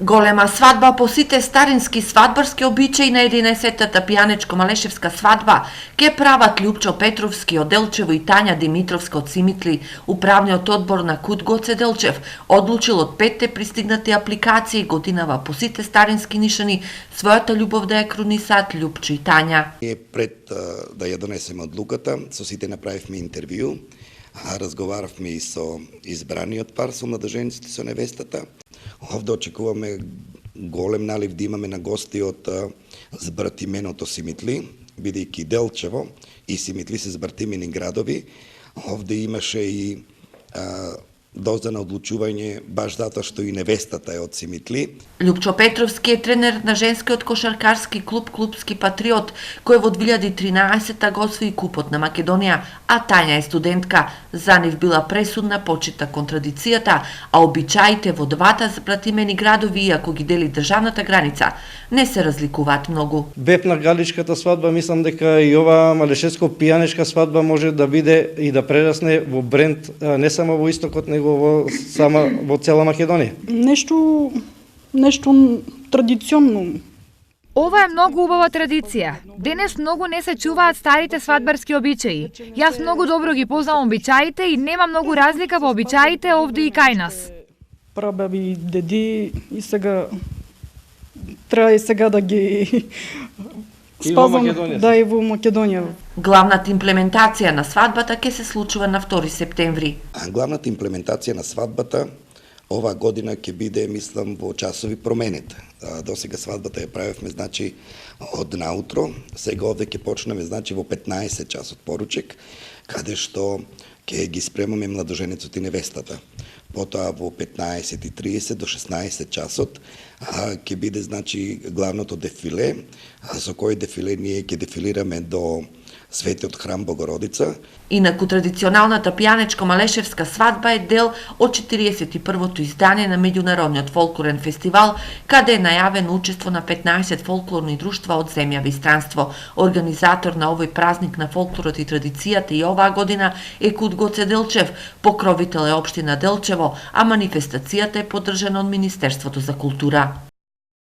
Голема свадба по сите старински свадбарски обичаи на 11-та пијанечко-малешевска свадба ке прават Љупчо Петровски од Делчево и Тања Димитровска од Симитли. Управниот одбор на КУД Гоце Делчев одлучил од 5 пристигнати апликации годинава по сите старински нишани својата љубов да ја крунисаат Љупчо и Тања. Пред да ја донесеме одлуката, со сите направивме интервју, разговаравме и со избраниот пар, со младожениците, со невестата. Овде очекуваме голем налив да имаме на гости од збратименото Симитли, бидејќи Делчево и Симитли се збратимени градови. Овде имаше и доза на одлучување баш затоа што и невестата е од Симитли. Љупчо Петровски е тренер на женскиот кошаркарски клуб Клубски патриот, кој во 2013 го освои купот на Македонија, а Тања е студентка. За нив била пресудна почита контрадицијата, а обичаите во двата збратимени градови, иако ги дели државната граница, не се разликуваат многу. Бев на галичката свадба, мислам дека и ова малешевско пијанечка свадба може да биде и да прерасне во бренд не само во истокот, него во цела Македонија. Нешто традиционно. Ова е многу убава традиција. Денес многу не се чуваат старите свадбарски обичаи. Јас многу добро ги познавам обичаите и нема многу разлика во обичаите овде и кај нас. Прабаби, деди и сега треба и сега да ги спазвам, да и во Македонија. Главната имплементација на свадбата ќе се случува на 2 септември. Главната имплементација на свадбата оваа година ќе биде, мислам, во часови променет. До сега свадбата ја правевме, значи, од наутро, сега овде ќе почнеме, значи, во 15 часот поручек, каде што ќе ги спремаме младоженецот и невестата. Потоа во 15:30 до 16 часот ќе биде, значи, главното дефиле, со кој дефиле ние ќе дефилираме до Светиот храм Богородица. Инаку традиционалната пијанечко-малешевска свадба е дел од 41-то издание на меѓународниот фолклорен фестивал, каде е најавено учество на 15 фолклорни друштва од земјава и странство. Организатор на овој празник на фолклорот и традицијата и оваа година е КУД Гоце Делчев, покровител е општина Делчево, а манифестацијата е поддржана од Министерството за култура.